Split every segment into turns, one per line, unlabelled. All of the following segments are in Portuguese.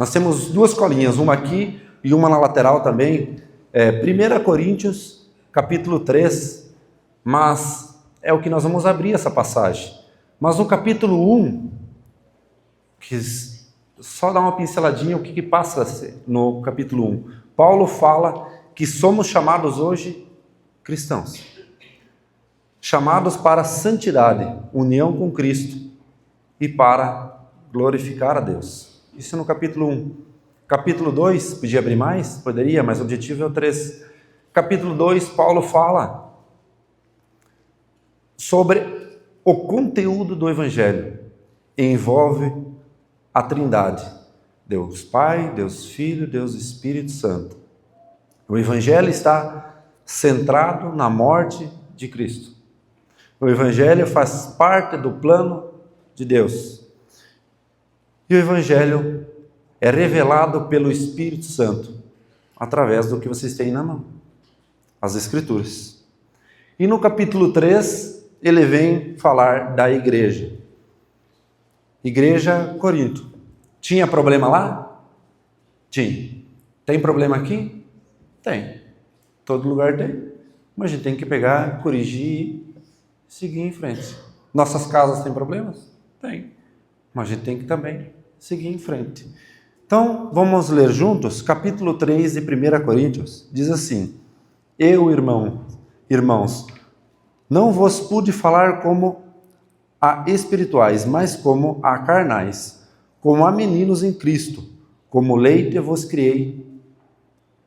Nós temos duas colinhas, uma aqui e uma na lateral também. 1 Coríntios, capítulo 3, mas é o que nós vamos abrir essa passagem. Mas no capítulo 1, só dar uma pinceladinha o que passa no capítulo 1. Paulo fala que somos chamados hoje cristãos, chamados para santidade, união com Cristo e para glorificar a Deus. Isso no capítulo 1. Capítulo 2, podia abrir mais? Poderia, mas o objetivo é o 3. Capítulo 2, Paulo fala sobre o conteúdo do Evangelho. Envolve a Trindade, Deus Pai, Deus Filho, Deus Espírito Santo. O Evangelho está centrado na morte de Cristo. O Evangelho faz parte do plano de Deus. E o Evangelho é revelado pelo Espírito Santo através do que vocês têm na mão, as Escrituras. E no capítulo 3, ele vem falar da igreja. Igreja Corinto. Tinha problema lá? Tinha. Tem problema aqui? Tem. Todo lugar tem. Mas a gente tem que pegar, corrigir e seguir em frente. Nossas casas têm problemas? Tem. Mas a gente tem que também seguir em frente. Então, vamos ler juntos capítulo 3 de 1 Coríntios. Diz assim: Eu, irmãos, não vos pude falar como a espirituais, mas como a carnais, como a meninos em Cristo, como leite vos criei,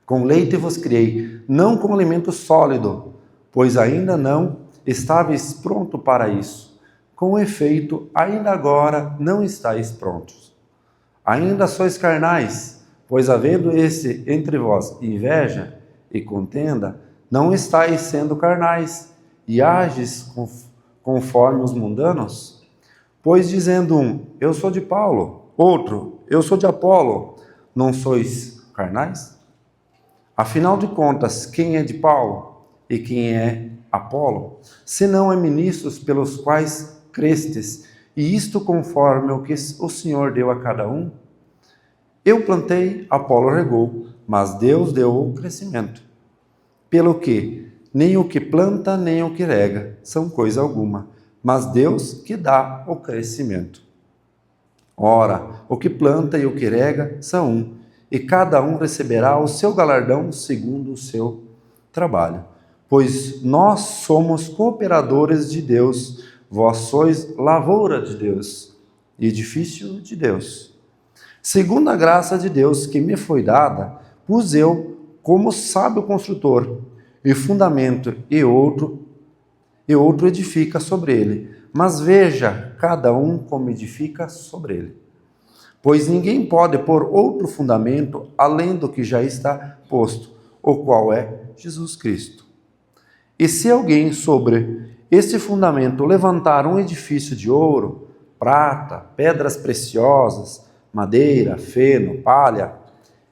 com leite vos criei, não com alimento sólido, pois ainda não estáveis pronto para isso. Com efeito, ainda agora não estáis prontos. Ainda sois carnais, pois havendo esse entre vós inveja e contenda, não estáis sendo carnais, e ages conforme os mundanos? Pois dizendo um, eu sou de Paulo, outro, eu sou de Apolo, não sois carnais? Afinal de contas, quem é de Paulo e quem é Apolo? Se não é ministros pelos quais crestes, e isto conforme o que o Senhor deu a cada um? Eu plantei, Apolo regou, mas Deus deu o crescimento. Pelo que nem o que planta, nem o que rega são coisa alguma, mas Deus que dá o crescimento. Ora, o que planta e o que rega são um, e cada um receberá o seu galardão segundo o seu trabalho. Pois nós somos cooperadores de Deus, vós sois lavoura de Deus, edifício de Deus. Segundo a graça de Deus que me foi dada, pus eu como sábio construtor, e fundamento, e outro edifica sobre ele. Mas veja, cada um como edifica sobre ele. Pois ninguém pode pôr outro fundamento além do que já está posto, o qual é Jesus Cristo. E se alguém sobre esse fundamento levantar um edifício de ouro, prata, pedras preciosas, madeira, feno, palha,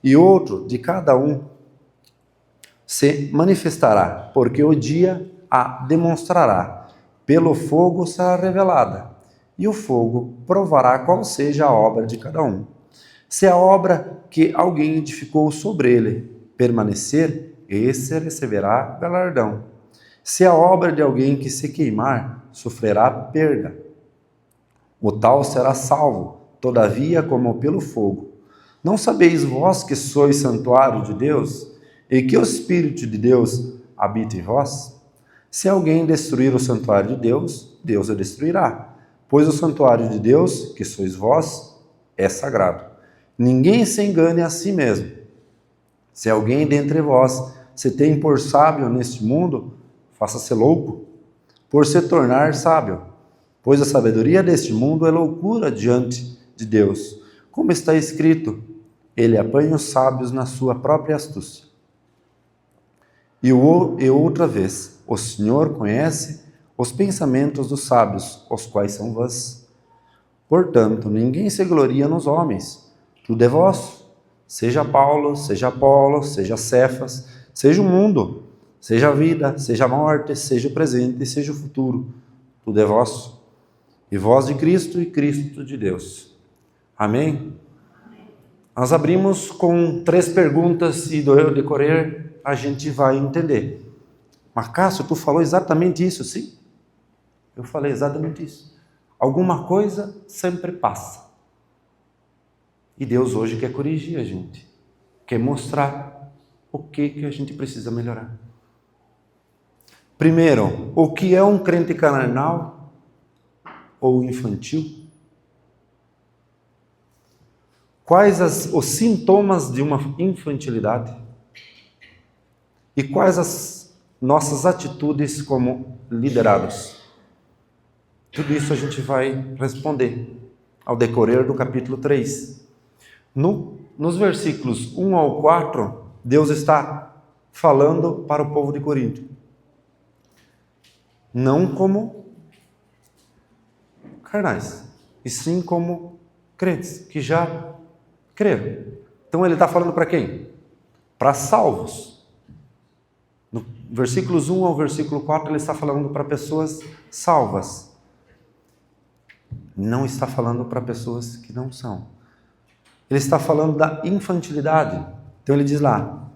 e outro de cada um, se manifestará, porque o dia a demonstrará. Pelo fogo será revelada, e o fogo provará qual seja a obra de cada um. Se a obra que alguém edificou sobre ele permanecer, esse receberá galardão. Se a obra de alguém que se queimar, sofrerá perda. O tal será salvo, todavia como pelo fogo. Não sabeis vós que sois santuário de Deus, e que o Espírito de Deus habita em vós? Se alguém destruir o santuário de Deus, Deus o destruirá, pois o santuário de Deus, que sois vós, é sagrado. Ninguém se engane a si mesmo. Se alguém dentre vós se tem por sábio neste mundo, faça-se louco, por se tornar sábio, pois a sabedoria deste mundo é loucura diante de Deus. Como está escrito, ele apanha os sábios na sua própria astúcia. E outra vez, o Senhor conhece os pensamentos dos sábios, os quais são vãs. Portanto, ninguém se gloria nos homens, tudo é vosso. Seja Paulo, seja Apolo, seja Cefas, seja o mundo, seja a vida, seja a morte, seja o presente, seja o futuro, tudo é vosso. E vós de Cristo e Cristo de Deus. Amém? Nós abrimos com 3 perguntas e do eu decorrer a gente vai entender. Mas Cássio, tu falou exatamente isso, sim? Eu falei exatamente isso. Alguma coisa sempre passa. E Deus hoje quer corrigir a gente. Quer mostrar o que a gente precisa melhorar. Primeiro, o que é um crente carnal ou infantil? Quais os sintomas de uma infantilidade? E quais as nossas atitudes como liderados? Tudo isso a gente vai responder ao decorrer do capítulo 3. Nos versículos 1 ao 4, Deus está falando para o povo de Corinto. Não como carnais, e sim como crentes, que já creram. Então ele está falando para quem? Para salvos. No versículos 1 ao versículo 4, ele está falando para pessoas salvas. Não está falando para pessoas que não são. Ele está falando da infantilidade. Então ele diz lá,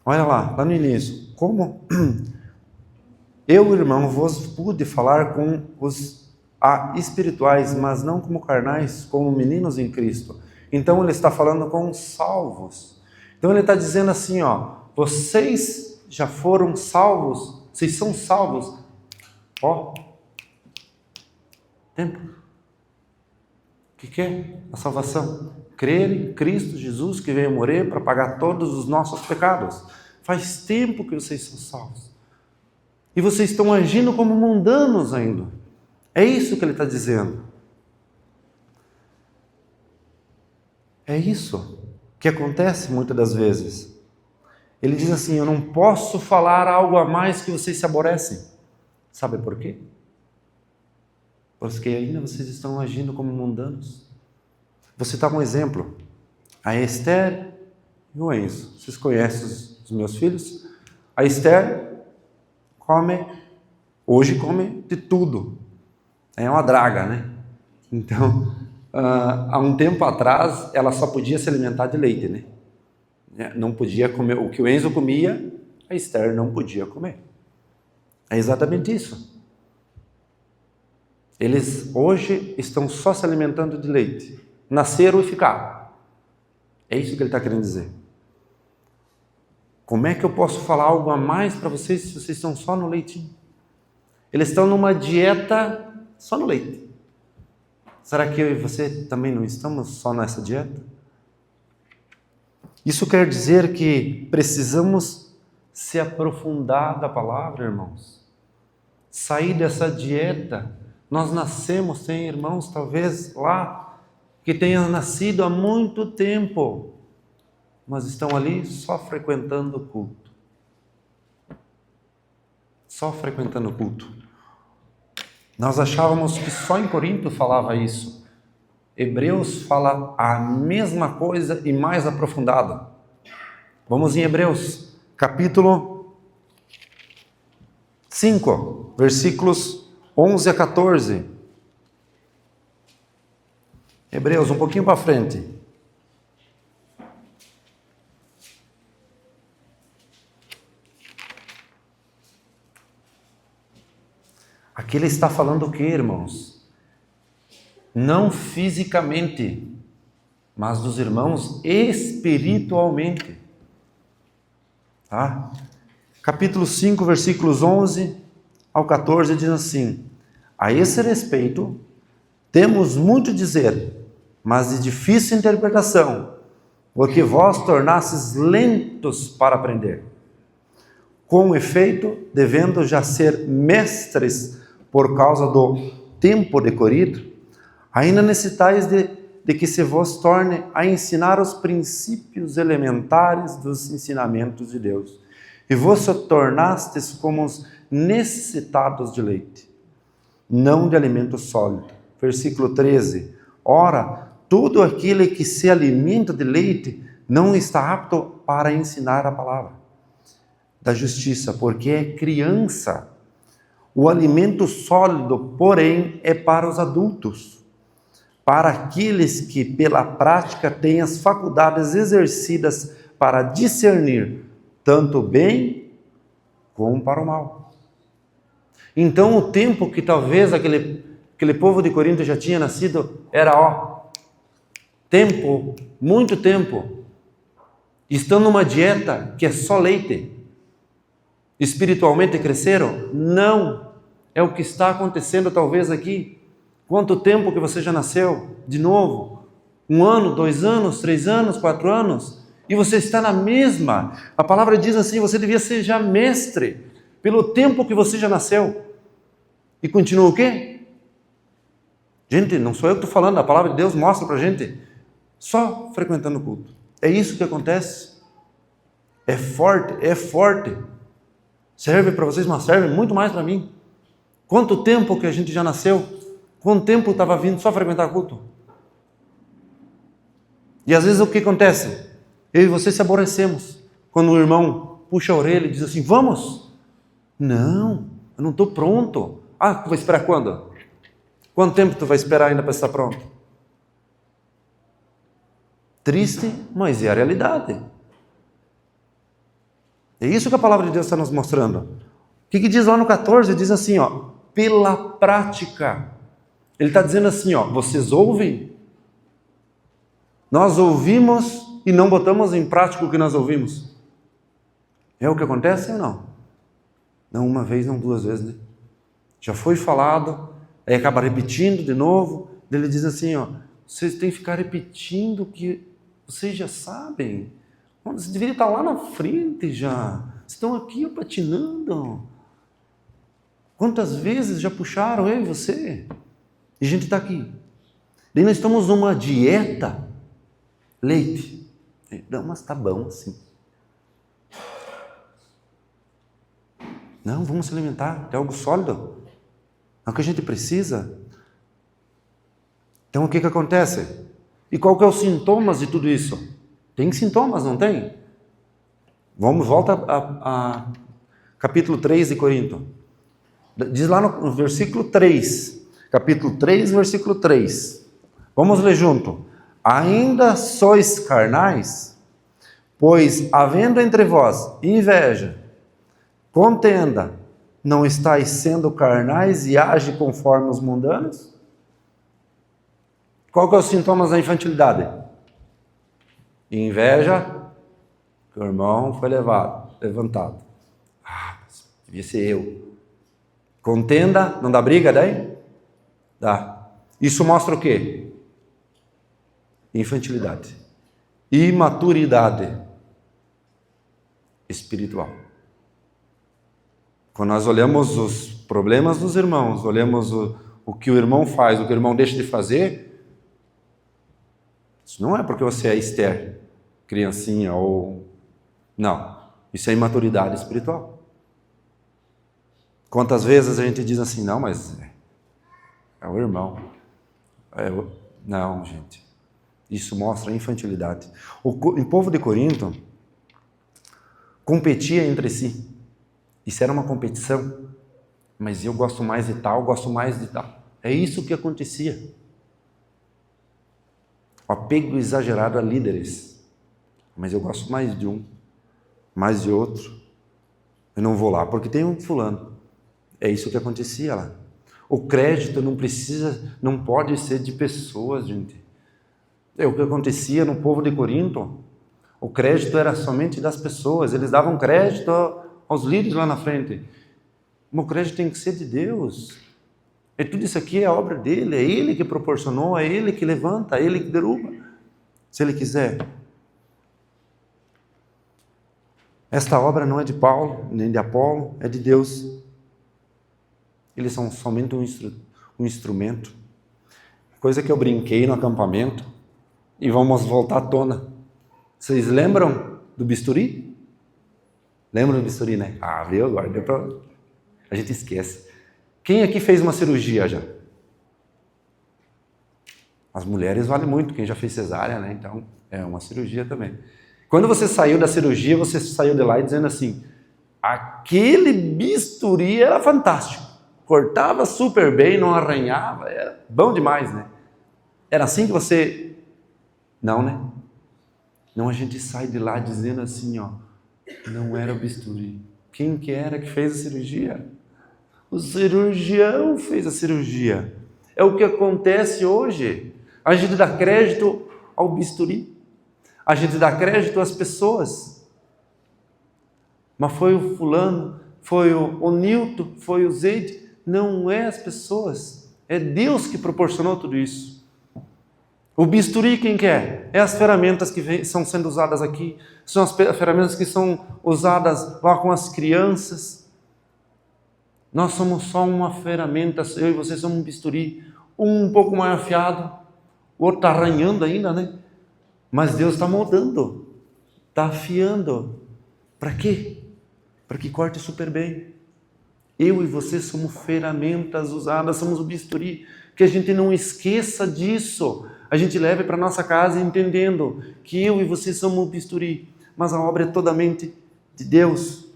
olha lá no início, como eu, irmão, vos pude falar com os espirituais, mas não como carnais, como meninos em Cristo. Então ele está falando com os salvos. Então ele está dizendo assim, vocês já foram salvos, vocês são salvos. Tempo. O que é a salvação? Crer em Cristo Jesus que veio morrer para pagar todos os nossos pecados. Faz tempo que vocês são salvos. E vocês estão agindo como mundanos ainda. É isso que ele está dizendo. É isso que acontece muitas das vezes. Ele diz assim, eu não posso falar algo a mais que vocês se aborrecem. Sabe por quê? Porque ainda vocês estão agindo como mundanos. Vou citar um exemplo. A Esther e o Enzo. Vocês conhecem os meus filhos? A Esther hoje come de tudo. É uma draga, né? Então, há um tempo atrás, ela só podia se alimentar de leite, né? Não podia comer o que o Enzo comia, a Esther não podia comer. É exatamente isso. Eles hoje estão só se alimentando de leite. Nasceram e ficaram. É isso que ele está querendo dizer. Como é que eu posso falar algo a mais para vocês se vocês estão só no leitinho? Eles estão numa dieta só no leite. Será que eu e você também não estamos só nessa dieta? Isso quer dizer que precisamos se aprofundar da palavra, irmãos. Sair dessa dieta. Nós nascemos, tem irmãos talvez lá que tenham nascido há muito tempo, mas estão ali só frequentando o culto. Só frequentando o culto. Nós achávamos que só em Corinto falava isso. Hebreus fala a mesma coisa e mais aprofundada. Vamos em Hebreus, capítulo 5, versículos 11 a 14. Hebreus, um pouquinho para frente. Aqui ele está falando o que, irmãos? Não fisicamente, mas dos irmãos espiritualmente. Tá? Capítulo 5, versículos 11 ao 14 diz assim: a esse respeito, temos muito a dizer, mas de difícil interpretação, porque vós tornastes lentos para aprender. Com efeito, devendo já ser mestres por causa do tempo decorrido, ainda necessitais de que se vos torne a ensinar os princípios elementares dos ensinamentos de Deus. E vos tornastes como os necessitados de leite, não de alimento sólido. Versículo 13. Ora, todo aquele que se alimenta de leite não está apto para ensinar a palavra da justiça, porque é criança. O alimento sólido, porém, é para os adultos, para aqueles que pela prática têm as faculdades exercidas para discernir tanto o bem como para o mal. Então o tempo que talvez aquele povo de Corinto já tinha nascido era tempo, muito tempo, estão numa dieta que é só leite. Espiritualmente cresceram? Não. É o que está acontecendo talvez aqui. Quanto tempo que você já nasceu? De novo? 1 ano, 2 anos, 3 anos, 4 anos? E você está na mesma. A palavra diz assim, você devia ser já mestre, pelo tempo que você já nasceu. E continua o quê? Gente, não sou eu que estou falando, a palavra de Deus mostra para a gente. Só frequentando o culto. É isso que acontece. É forte, é forte. Serve para vocês, mas serve muito mais para mim. Quanto tempo que a gente já nasceu? Quanto tempo estava vindo só frequentar culto? E às vezes o que acontece? Eu e você se aborrecemos. Quando o irmão puxa a orelha e diz assim, vamos? Não, eu não estou pronto. Ah, tu vai esperar quando? Quanto tempo tu vai esperar ainda para estar pronto? Triste, mas é a realidade. É isso que a palavra de Deus está nos mostrando. O que diz lá no 14? Diz assim, pela prática. Ele está dizendo assim, vocês ouvem? Nós ouvimos e não botamos em prática o que nós ouvimos. É o que acontece ou não? Não uma vez, não 2 vezes, né? Já foi falado, aí acaba repetindo de novo. Ele diz assim, vocês têm que ficar repetindo o que vocês já sabem. Vocês deveriam estar lá na frente já. Estão aqui patinando. Quantas vezes já puxaram eu e você? E a gente está aqui. Daí nós estamos numa dieta. Leite. Não, mas tá bom assim. Não, vamos se alimentar de algo sólido. É o que a gente precisa. Então o que acontece? E qual que é os sintomas de tudo isso? Tem sintomas, não tem? Volta a capítulo 3 de Corinto. Diz lá no versículo 3. Capítulo 3, versículo 3. Vamos ler junto. Ainda sois carnais? Pois, havendo entre vós inveja, contenda, não estáis sendo carnais e age conforme os mundanos? Qual que é os sintomas da infantilidade? Inveja, que o irmão foi levantado. Mas devia ser eu. Contenda, não dá briga daí? Dá. Isso mostra o quê? Infantilidade. Imaturidade espiritual. Quando nós olhamos os problemas dos irmãos, olhamos o que o irmão faz, o que o irmão deixa de fazer, isso não é porque você é Esther, criancinha ou... Não, isso é imaturidade espiritual. Quantas vezes a gente diz assim, não, mas é o irmão. Não, gente. Isso mostra infantilidade. O povo de Corinto competia entre si. Isso era uma competição. Mas eu gosto mais de tal, gosto mais de tal. É isso que acontecia. O apego exagerado a líderes. Mas eu gosto mais de um, mais de outro. Eu não vou lá porque tem um fulano. É isso que acontecia lá. O crédito não pode ser de pessoas, gente. É o que acontecia no povo de Corinto. O crédito era somente das pessoas. Eles davam crédito aos líderes lá na frente. O crédito tem que ser de Deus. E tudo isso aqui é obra dele. É ele que proporcionou, é ele que levanta, é ele que derruba. Se ele quiser. Esta obra não é de Paulo, nem de Apolo, é de Deus. Eles são somente um instrumento. Coisa que eu brinquei no acampamento e vamos voltar à tona. Vocês lembram do bisturi? Lembram do bisturi, né? Viu? Agora deu pra... A gente esquece. Quem aqui fez uma cirurgia já? As mulheres valem muito, quem já fez cesárea, né? Então, é uma cirurgia também. Quando você saiu da cirurgia, você saiu de lá dizendo assim, aquele bisturi era fantástico. Cortava super bem, não arranhava, era bom demais, né? Era assim que você... Não, né? Não, a gente sai de lá dizendo assim, ó, não era o bisturi. Quem que era que fez a cirurgia? O cirurgião fez a cirurgia. É o que acontece hoje. A gente dá crédito ao bisturi. A gente dá crédito às pessoas. Mas foi o fulano, foi o Nilton, foi o Zeide. Não é as pessoas. É Deus que proporcionou tudo isso. O bisturi quem que é? É as ferramentas que são sendo usadas aqui. São as ferramentas que são usadas lá com as crianças. Nós somos só uma ferramenta, eu e você somos um bisturi, um pouco mais afiado, o outro está arranhando ainda, né? Mas Deus está moldando, está afiando. Para quê? Para que corte super bem. Eu e você somos ferramentas usadas, somos o bisturi. Que a gente não esqueça disso. A gente leve para nossa casa entendendo que eu e você somos o bisturi, mas a obra é totalmente de Deus.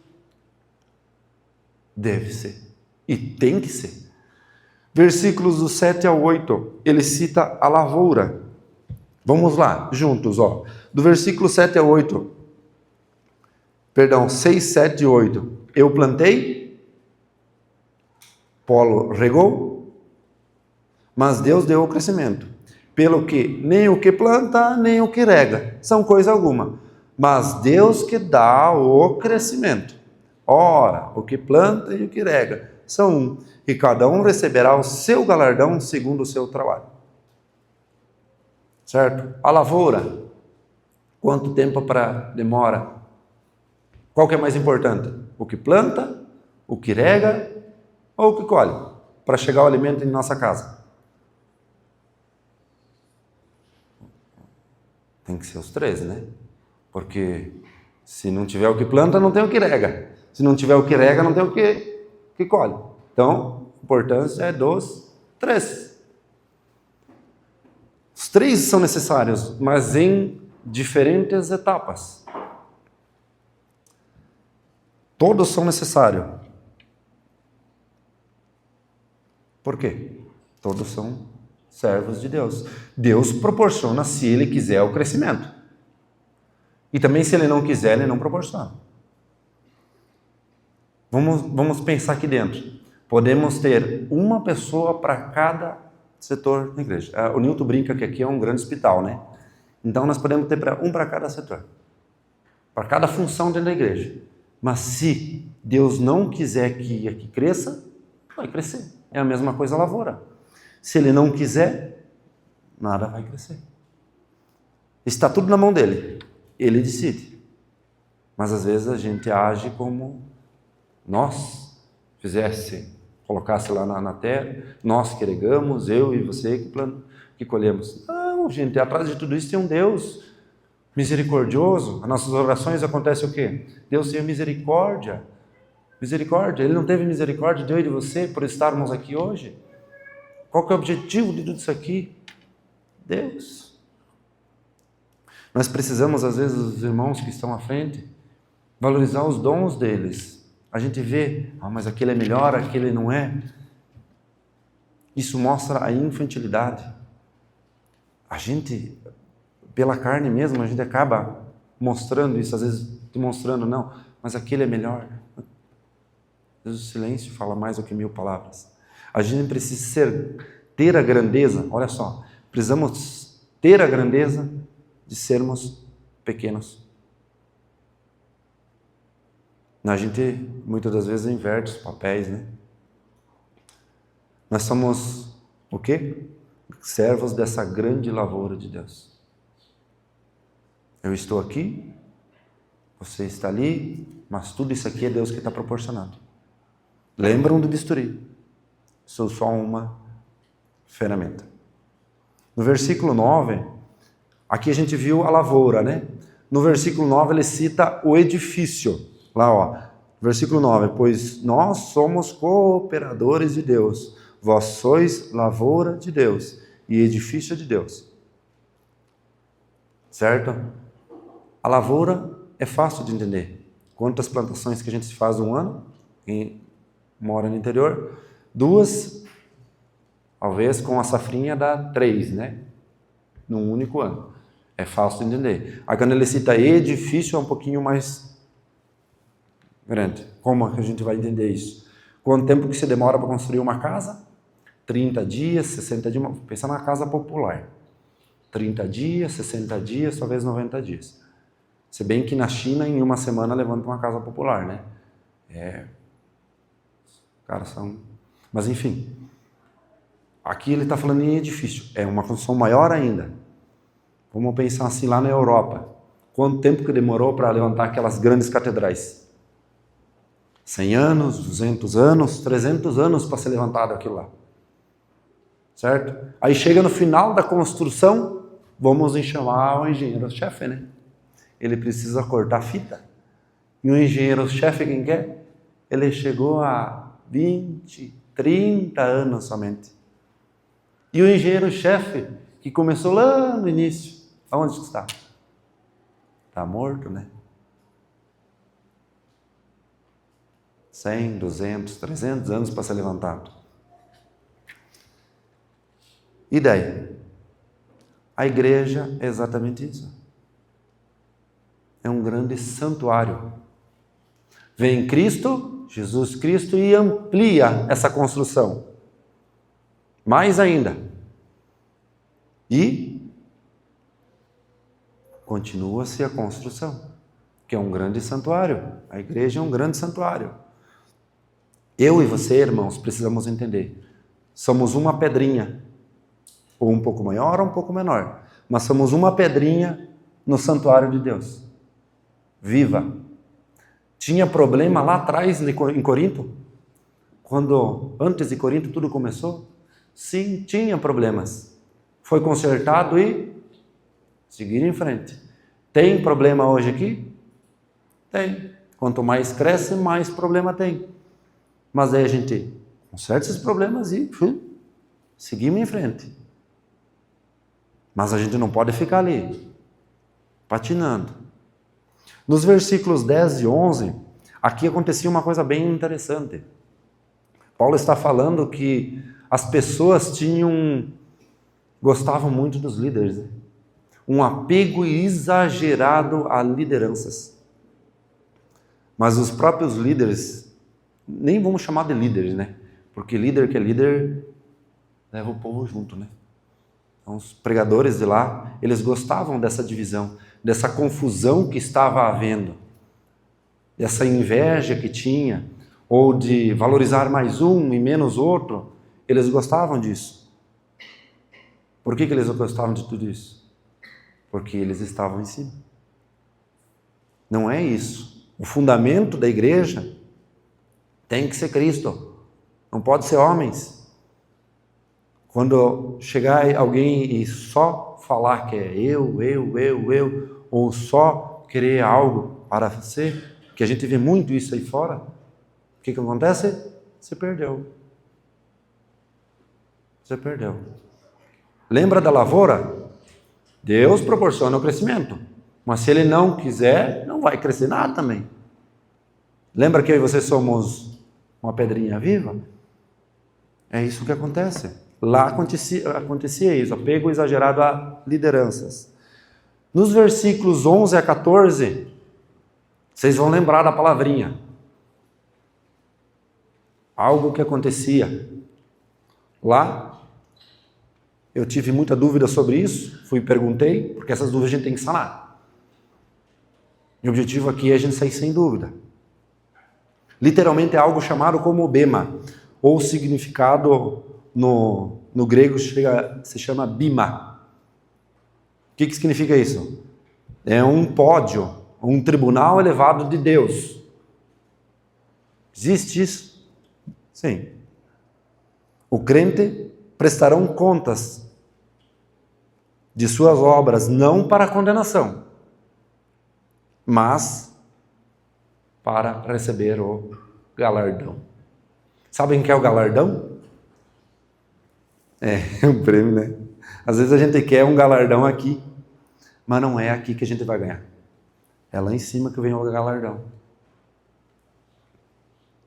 Deve ser. E tem que ser. Versículos do 7 ao 8, ele cita a lavoura. Vamos lá, juntos, ó. Do versículo 7 ao 8. Perdão, 6, 7 e 8. Eu plantei, Paulo regou, mas Deus deu o crescimento. Pelo que nem o que planta, nem o que rega, são coisa alguma. Mas Deus que dá o crescimento. Ora, o que planta e o que rega são um, e cada um receberá o seu galardão segundo o seu trabalho. Certo? A lavoura, quanto tempo demora? Qual que é mais importante? O que planta, o que rega ou o que colhe? Para chegar o alimento em nossa casa. Tem que ser os três, né? Porque se não tiver o que planta, não tem o que rega. Se não tiver o que rega, não tem o que colhe. Então, a importância é dos três. Os três são necessários, mas em diferentes etapas. Todos são necessários. Por quê? Todos são servos de Deus. Deus proporciona, se Ele quiser, o crescimento. E também, se Ele não quiser, Ele não proporciona. Vamos pensar aqui dentro. Podemos ter uma pessoa para cada setor da igreja. O Nilton brinca que aqui é um grande hospital, né? Então, nós podemos ter um para cada setor. Para cada função dentro da igreja. Mas se Deus não quiser que aqui cresça, vai crescer. É a mesma coisa a lavoura. Se Ele não quiser, nada vai crescer. Está tudo na mão dEle. Ele decide. Mas às vezes a gente age como nós colocasse lá na terra, nós que regamos, eu e você que colhemos. Não, gente, atrás de tudo isso tem um Deus misericordioso. As nossas orações acontecem o quê? Deus tem misericórdia. Misericórdia. Ele não teve misericórdia de eu e de você por estarmos aqui hoje? Qual que é o objetivo de tudo isso aqui? Deus. Nós precisamos, às vezes, os irmãos que estão à frente, valorizar os dons deles. A gente vê, mas aquele é melhor, aquele não é. Isso mostra a infantilidade. A gente, pela carne mesmo, a gente acaba mostrando isso, às vezes demonstrando, não, mas aquele é melhor. Às vezes o silêncio fala mais do que 1000 palavras. A gente precisa ter a grandeza, olha só, precisamos ter a grandeza de sermos pequenos. A gente, muitas das vezes, inverte os papéis, né? Nós somos o quê? Servos dessa grande lavoura de Deus. Eu estou aqui, você está ali, mas tudo isso aqui é Deus que está proporcionando. Lembram do bisturi? Sou só uma ferramenta. No versículo 9, aqui a gente viu a lavoura, né? No versículo 9 ele cita o edifício. Lá, ó, versículo 9, pois nós somos cooperadores de Deus, vós sois lavoura de Deus e edifício de Deus. Certo? A lavoura é fácil de entender. Quantas plantações que a gente faz um ano, quem mora no interior, 2, talvez com a safrinha dá 3, né? num único ano. É fácil de entender. Aí quando ele cita edifício, é um pouquinho mais grande. Como que a gente vai entender isso? Quanto tempo que se demora para construir uma casa? 30 dias, 60 dias. Pensa na casa popular. 30 dias, 60 dias, talvez 90 dias. Se bem que na China, em uma semana, levanta uma casa popular, né? Cara, são... Mas enfim, aqui ele está falando em edifício. É uma construção maior ainda. Vamos pensar assim lá na Europa. Quanto tempo que demorou para levantar aquelas grandes catedrais? 100 anos, 200 anos, 300 anos para ser levantado aquilo lá. Certo? Aí chega no final da construção, vamos chamar o engenheiro-chefe, né? Ele precisa cortar fita. E o engenheiro-chefe, quem quer? Ele chegou a 20, 30 anos somente. E o engenheiro-chefe, que começou lá no início, aonde está? Está morto, né? 100, 200, 300 anos para ser levantado. E daí? A igreja é exatamente isso. É um grande santuário. Vem Cristo, Jesus Cristo, e amplia essa construção. Mais ainda. E continua-se a construção, que é um grande santuário. A igreja é um grande santuário. Eu e você, irmãos, precisamos entender. Somos uma pedrinha, ou um pouco maior ou um pouco menor, mas somos uma pedrinha no santuário de Deus. Viva. Tinha problema lá atrás em Corinto? Quando antes de Corinto tudo começou? Sim, tinha problemas. Foi consertado e seguir em frente. Tem problema hoje aqui? Tem. Quanto mais cresce, mais problema tem. Mas aí a gente conserta esses problemas e seguimos em frente. Mas a gente não pode ficar ali, patinando. Nos versículos 10 e 11, aqui acontecia uma coisa bem interessante. Paulo está falando que as pessoas gostavam muito dos líderes, né? Um apego exagerado a lideranças. Mas os próprios líderes, nem vamos chamar de líderes, né? Porque líder que é líder, leva o povo junto, né? Então, os pregadores de lá, eles gostavam dessa divisão, dessa confusão que estava havendo, dessa inveja que tinha, ou de valorizar mais um e menos outro. Eles gostavam disso. Por que eles gostavam de tudo isso? Porque eles estavam em cima. Não é isso. O fundamento da igreja tem que ser Cristo. Não pode ser homens. Quando chegar alguém e só falar que é eu, ou só querer algo para ser, que a gente vê muito isso aí fora, o que acontece? Você perdeu. Você perdeu. Lembra da lavoura? Deus proporciona o crescimento, mas se Ele não quiser, não vai crescer nada também. Lembra que eu e você somos uma pedrinha viva? É isso que acontece. Lá acontecia isso, apego exagerado a lideranças. Nos versículos 11 a 14, vocês vão lembrar da palavrinha. Algo que acontecia. Lá, eu tive muita dúvida sobre isso, perguntei, porque essas dúvidas a gente tem que sanar. E o objetivo aqui é a gente sair sem dúvida. Literalmente é algo chamado como bema, ou significado no grego se chama bima. O que significa isso? É um pódio, um tribunal elevado de Deus. Existe isso? Sim. O crente prestarão contas de suas obras, não para condenação, mas para receber o galardão. Sabem o que é o galardão? É um prêmio, né? Às vezes a gente quer um galardão aqui, mas não é aqui que a gente vai ganhar. É lá em cima que vem o galardão.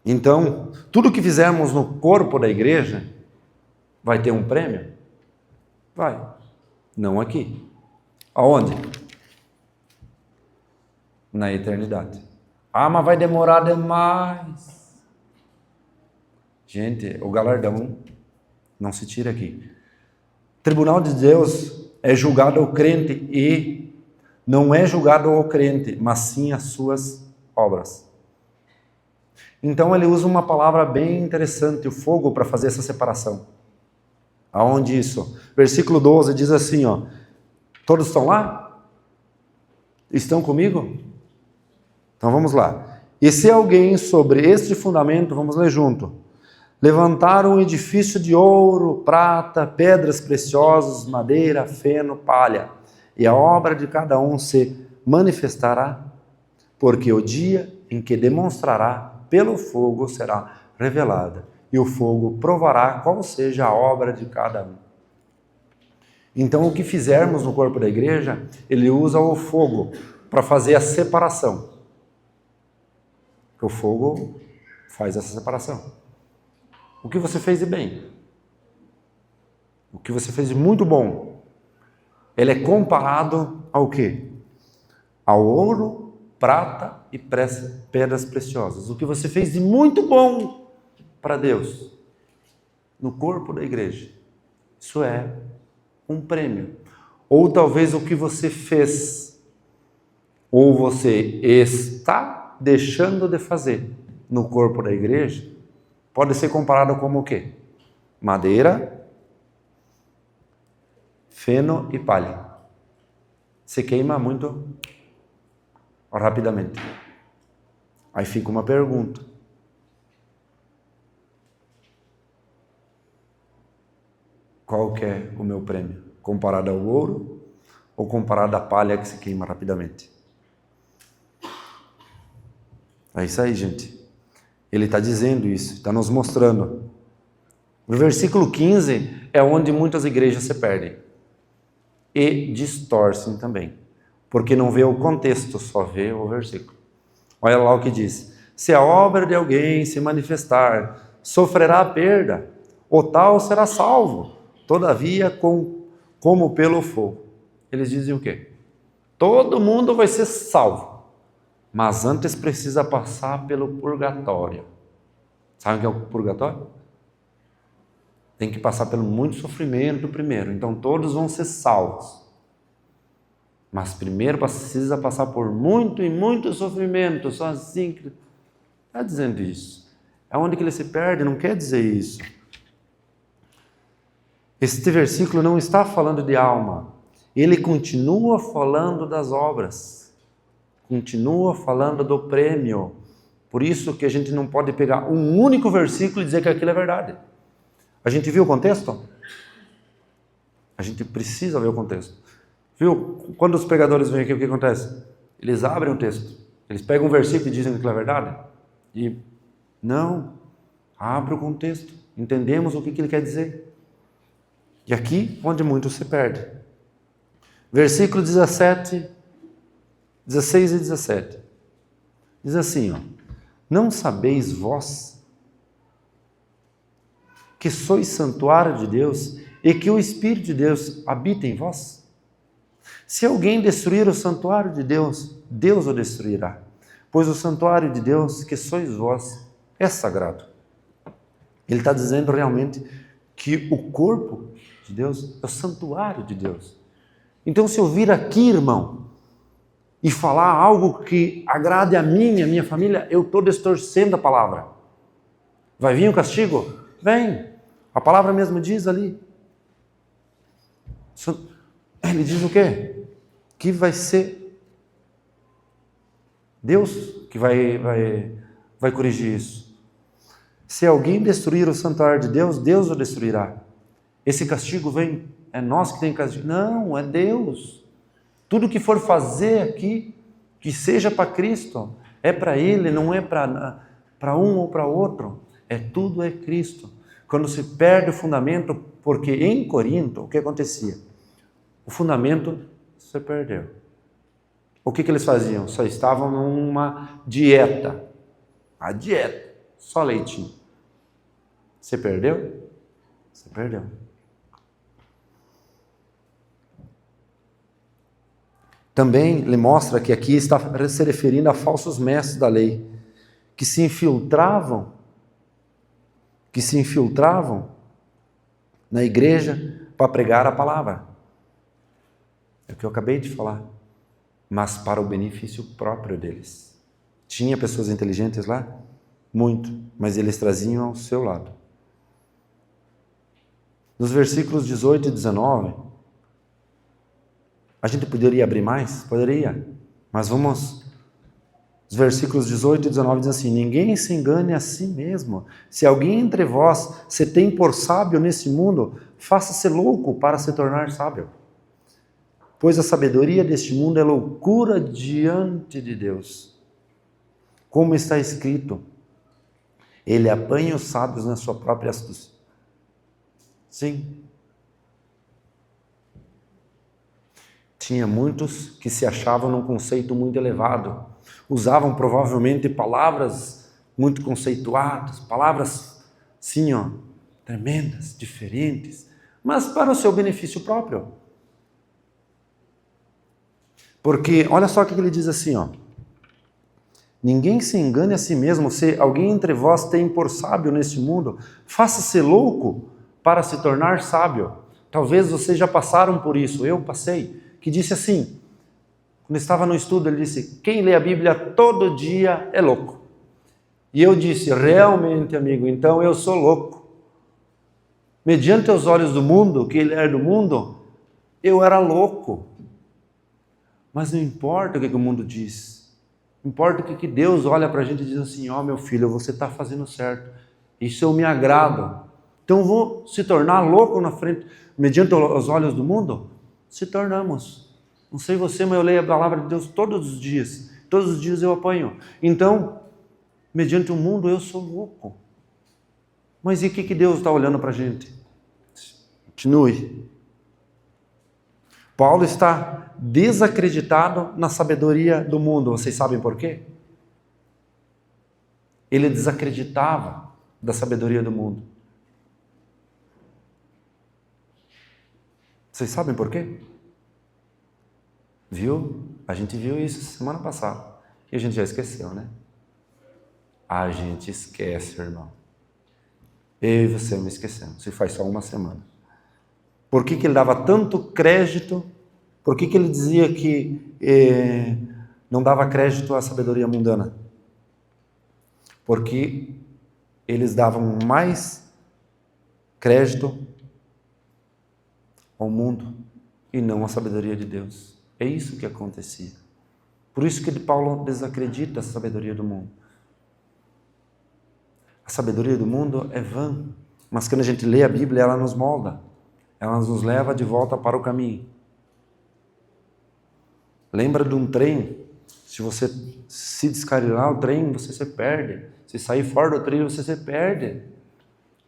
Então, tudo que fizermos no corpo da igreja vai ter um prêmio? Vai. Não aqui. Aonde? Na eternidade. Ah, mas vai demorar demais. Gente, o galardão não se tira aqui. O tribunal de Deus é julgado ao crente e não é julgado ao crente, mas sim as suas obras. Então ele usa uma palavra bem interessante, o fogo, para fazer essa separação. Aonde isso? Versículo 12 diz assim, ó. Todos estão lá? Estão comigo? Então vamos lá. E se alguém sobre este fundamento, vamos ler junto, levantar um edifício de ouro, prata, pedras preciosas, madeira, feno, palha, e a obra de cada um se manifestará, porque o dia em que demonstrará pelo fogo será revelada, e o fogo provará qual seja a obra de cada um. Então, o que fizermos no corpo da igreja, ele usa o fogo para fazer a separação. O fogo faz essa separação. O que você fez de bem, o que você fez de muito bom, ele é comparado ao quê? Ao ouro, prata e pedras preciosas. O que você fez de muito bom para Deus, no corpo da igreja, isso é um prêmio. Ou talvez o que você fez, ou você está deixando de fazer no corpo da igreja, pode ser comparado como o quê? Madeira, feno e palha. Se queima muito rapidamente. Aí fica uma pergunta. Qual que é o meu prêmio? Comparado ao ouro ou comparado à palha que se queima rapidamente? É isso aí, gente. Ele está dizendo isso, está nos mostrando. O versículo 15 é onde muitas igrejas se perdem. E distorcem também. Porque não vê o contexto, só vê o versículo. Olha lá o que diz. Se a obra de alguém se manifestar, sofrerá perda, o tal será salvo, todavia como pelo fogo. Eles dizem o quê? Todo mundo vai ser salvo, mas antes precisa passar pelo purgatório. Sabe o que é o purgatório? Tem que passar pelo muito sofrimento primeiro, então todos vão ser salvos. Mas primeiro precisa passar por muito e muito sofrimento, só assim que está dizendo isso. É onde que ele se perde, não quer dizer isso. Este versículo não está falando de alma, ele continua falando das obras, continua falando do prêmio. Por isso que a gente não pode pegar um único versículo e dizer que aquilo é verdade. A gente viu o contexto? A gente precisa ver o contexto. Viu? Quando os pregadores vêm aqui, o que acontece? Eles abrem o texto, eles pegam um versículo e dizem que aquilo é verdade? E não, abre o contexto, entendemos o que ele quer dizer. E aqui, onde muito se perde. Versículo 17, 16 e 17. Diz assim, ó, não sabeis vós que sois santuário de Deus e que o Espírito de Deus habita em vós? Se alguém destruir o santuário de Deus, Deus o destruirá, pois o santuário de Deus, que sois vós, é sagrado. Ele está dizendo realmente que o corpo de Deus é o santuário de Deus. Então, se eu vir aqui, irmão, e falar algo que agrade a mim e a minha família, eu estou distorcendo a palavra. Vai vir o castigo? Vem. A palavra mesmo diz ali. Ele diz o quê? Que vai ser Deus que vai corrigir isso. Se alguém destruir o santuário de Deus, Deus o destruirá. Esse castigo vem, é nós que tem castigo. Não, é Deus. Tudo que for fazer aqui, que seja para Cristo, é para Ele, não é para um ou para outro. Tudo é Cristo. Quando se perde o fundamento, porque em Corinto, o que acontecia? O fundamento se perdeu. O que eles faziam? Só estavam numa dieta. A dieta, só leitinho. Se perdeu? Se perdeu. Também ele mostra que aqui está se referindo a falsos mestres da lei, que se infiltravam na igreja para pregar a palavra. É o que eu acabei de falar. Mas para o benefício próprio deles. Tinha pessoas inteligentes lá? Muito, mas eles traziam ao seu lado. Nos versículos 18 e 19, a gente poderia abrir mais? Poderia, mas vamos... Os versículos 18 e 19 dizem assim: ninguém se engane a si mesmo. Se alguém entre vós se tem por sábio nesse mundo, faça-se louco para se tornar sábio. Pois a sabedoria deste mundo é loucura diante de Deus. Como está escrito, ele apanha os sábios na sua própria astúcia. Sim. Tinha muitos que se achavam num conceito muito elevado. Usavam provavelmente palavras muito conceituadas, palavras, sim, tremendas, diferentes, mas para o seu benefício próprio. Porque, olha só o que ele diz assim, ninguém se engane a si mesmo. Se alguém entre vós tem por sábio neste mundo, faça-se louco para se tornar sábio. Talvez vocês já passaram por isso, eu passei, que disse assim, quando estava no estudo, ele disse, quem lê a Bíblia todo dia é louco. E eu disse, realmente, amigo, então eu sou louco. Mediante os olhos do mundo, que ele era do mundo, eu era louco. Mas não importa o que o mundo diz. Importa o que Deus olha para a gente e diz assim, meu filho, você está fazendo certo. Isso eu me agrado. Então eu vou se tornar louco na frente, mediante os olhos do mundo? Se tornamos. Não sei você, mas eu leio a palavra de Deus todos os dias. Todos os dias eu apanho. Então, mediante o mundo, eu sou louco. Mas e o que Deus está olhando para a gente? Continue. Paulo está desacreditado na sabedoria do mundo. Vocês sabem por quê? Ele desacreditava da sabedoria do mundo. Vocês sabem por quê? Viu? A gente viu isso semana passada. E a gente já esqueceu, né? A gente esquece, irmão. Eu e você me esquecemos. Se faz só uma semana. Por que ele dava tanto crédito? Por que ele dizia que não dava crédito à sabedoria mundana? Porque eles davam mais crédito ao mundo e não à sabedoria de Deus. É isso que acontecia. Por isso que Paulo desacredita a sabedoria do mundo. A sabedoria do mundo é vã, mas quando a gente lê a Bíblia, ela nos molda. Ela nos leva de volta para o caminho. Lembra de um trem? Se você se descarrilar o trem, você se perde. Se sair fora do trilho, você se perde.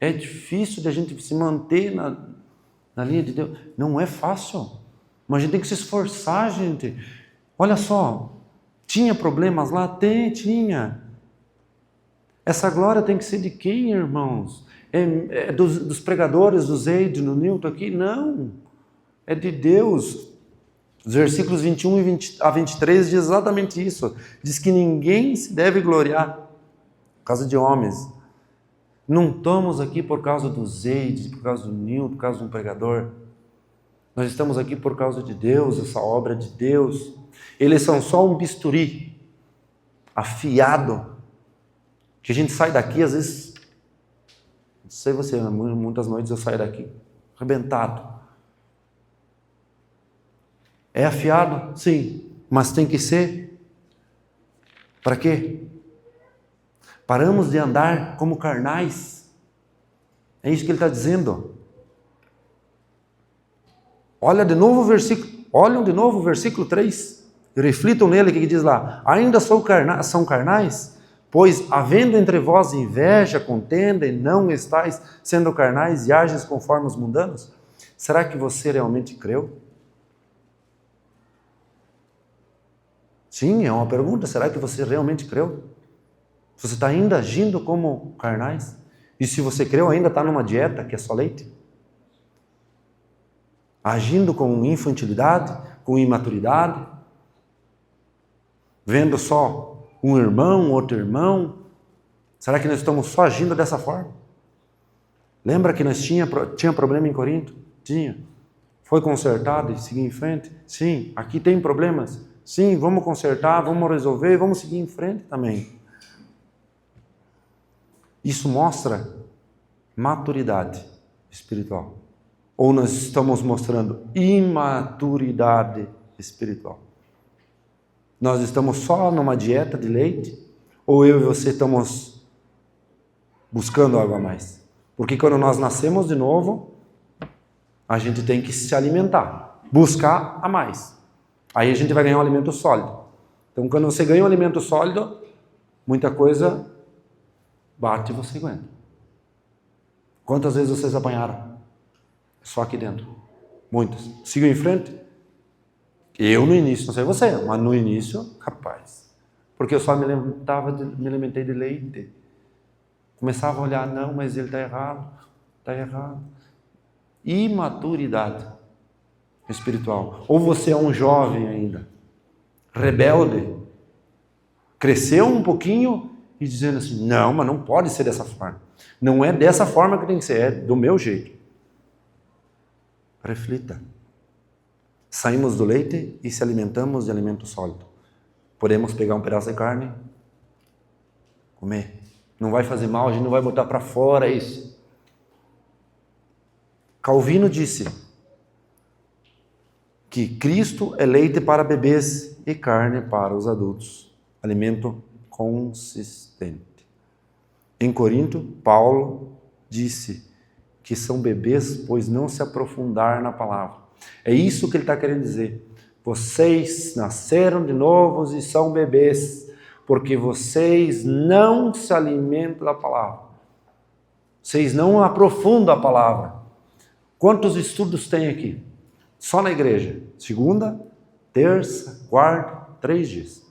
É difícil de a gente se manter na linha de Deus. Não é fácil. Mas a gente tem que se esforçar, gente. Olha só. Tinha problemas lá? Tinha. Essa glória tem que ser de quem, irmãos? É dos pregadores, do Zeid, do Newton aqui? Não. É de Deus. Os versículos 21 a 23 diz exatamente isso. Diz que ninguém se deve gloriar por causa de homens. Não estamos aqui por causa do Zeid, por causa do Newton, por causa de um pregador. Nós estamos aqui por causa de Deus, essa obra de Deus. Eles são só um bisturi afiado, que a gente sai daqui, às vezes, não sei você, muitas noites eu saio daqui arrebentado. É afiado? Sim, mas tem que ser. Para quê? Paramos de andar como carnais. É isso que ele está dizendo. Olhem de novo o versículo 3. Reflitam nele, o que diz lá? Ainda são carnais? Pois, havendo entre vós inveja, contenda, e não estáis sendo carnais e ages conforme os mundanos? Será que você realmente creu? Sim, é uma pergunta. Será que você realmente creu? Você está ainda agindo como carnais? E se você creu, ainda está numa dieta que é só leite? Agindo com infantilidade, com imaturidade? Vendo só um irmão, outro irmão? Será que nós estamos só agindo dessa forma? Lembra que nós tinha problema em Corinto? Tinha. Foi consertado e seguir em frente? Sim. Aqui tem problemas? Sim, vamos consertar, vamos resolver, vamos seguir em frente também. Isso mostra maturidade espiritual. Ou nós estamos mostrando imaturidade espiritual? Nós estamos só numa dieta de leite? Ou eu e você estamos buscando algo a mais? Porque quando nós nascemos de novo, a gente tem que se alimentar, buscar a mais. Aí a gente vai ganhar um alimento sólido. Então, quando você ganha um alimento sólido, muita coisa bate e você aguenta. Quantas vezes vocês apanharam? Só aqui dentro. Muitas. Sigam em frente. Eu no início, não sei você, mas no início, capaz. Porque eu só me alimentei de leite. Começava a olhar, não, mas ele está errado. Está errado. Imaturidade espiritual. Ou você é um jovem ainda, rebelde, cresceu um pouquinho e dizendo assim, não, mas não pode ser dessa forma. Não é dessa forma que tem que ser, é do meu jeito. Reflita. Saímos do leite e se alimentamos de alimento sólido. Podemos pegar um pedaço de carne, comer. Não vai fazer mal, a gente não vai botar para fora isso. Calvino disse que Cristo é leite para bebês e carne para os adultos. Alimento consistente. Em Corinto, Paulo disse que são bebês, pois não se aprofundar na palavra. É isso que ele está querendo dizer. Vocês nasceram de novos e são bebês, porque vocês não se alimentam da palavra. Vocês não aprofundam a palavra. Quantos estudos tem aqui? Só na igreja. Segunda, terça, quarta, 3 dias.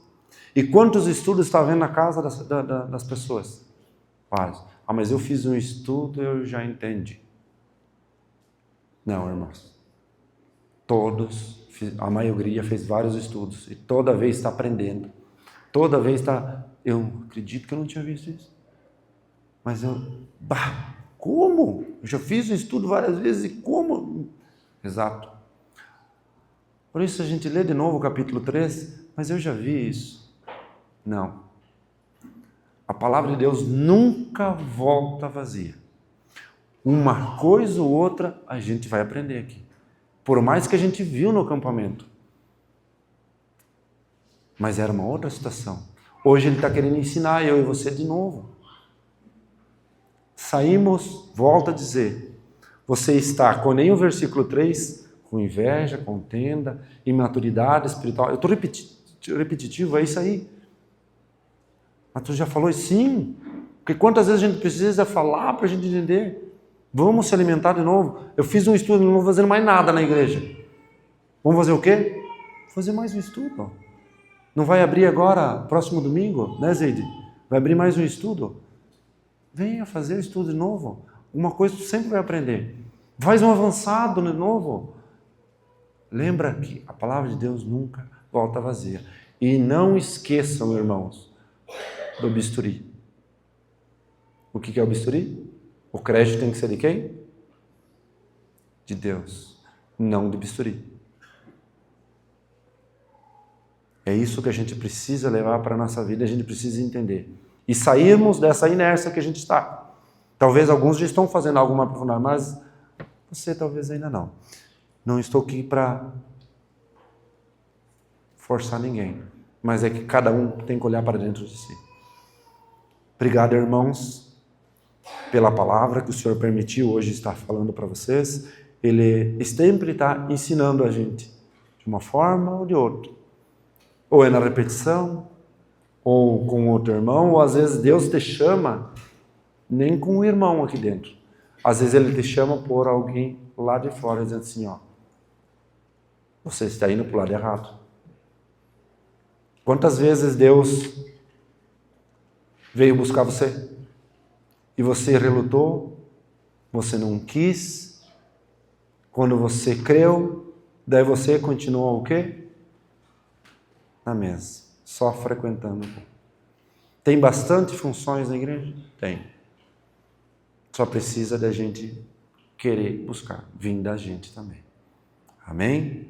E quantos estudos está havendo na casa das pessoas? Vários. Ah, mas eu fiz um estudo, eu já entendi. Não, irmãos. Todos, a maioria fez vários estudos e toda vez está aprendendo. Toda vez está... Eu acredito que eu não tinha visto isso. Mas como? Eu já fiz o estudo várias vezes e como? Exato. Por isso a gente lê de novo o capítulo 3, mas eu já vi isso. Não. A palavra de Deus nunca volta vazia. Uma coisa ou outra a gente vai aprender aqui. Por mais que a gente viu no acampamento. Mas era uma outra situação. Hoje ele está querendo ensinar eu e você de novo. Saímos, volta a dizer, você está, com nem o versículo 3, com inveja, contenda, imaturidade espiritual. Eu estou repetitivo, é isso aí. Mas tu já falou sim, porque quantas vezes a gente precisa falar para a gente entender? Vamos se alimentar de novo. Eu fiz um estudo, não vou fazer mais nada na igreja. Vamos fazer o quê? Fazer mais um estudo. Não vai abrir agora, próximo domingo, né, Zeide? Vai abrir mais um estudo. Venha fazer o estudo de novo. Uma coisa tu sempre vai aprender. Faz um avançado de novo. Lembra que a palavra de Deus nunca volta vazia. E não esqueçam, irmãos, do bisturi. O que é o bisturi? O crédito tem que ser de quem? De Deus, não do bisturi. É isso que a gente precisa levar para a nossa vida, a gente precisa entender. E sairmos dessa inércia que a gente está. Talvez alguns já estão fazendo algo mais profundo, mas você talvez ainda não. Não estou aqui para forçar ninguém, mas é que cada um tem que olhar para dentro de si. Obrigado, irmãos, pela palavra que o Senhor permitiu hoje estar falando para vocês. Ele sempre está ensinando a gente, de uma forma ou de outra. Ou é na repetição, ou com outro irmão, ou às vezes Deus te chama, nem com o irmão aqui dentro. Às vezes Ele te chama por alguém lá de fora, dizendo assim, ó, você está indo para o lado errado. Quantas vezes Deus veio buscar você? E você relutou, você não quis, quando você creu, daí você continuou o quê? Na mesa. só frequentando. Tem bastante funções na igreja? Tem. Só precisa da gente querer buscar, vir da gente também. Amém?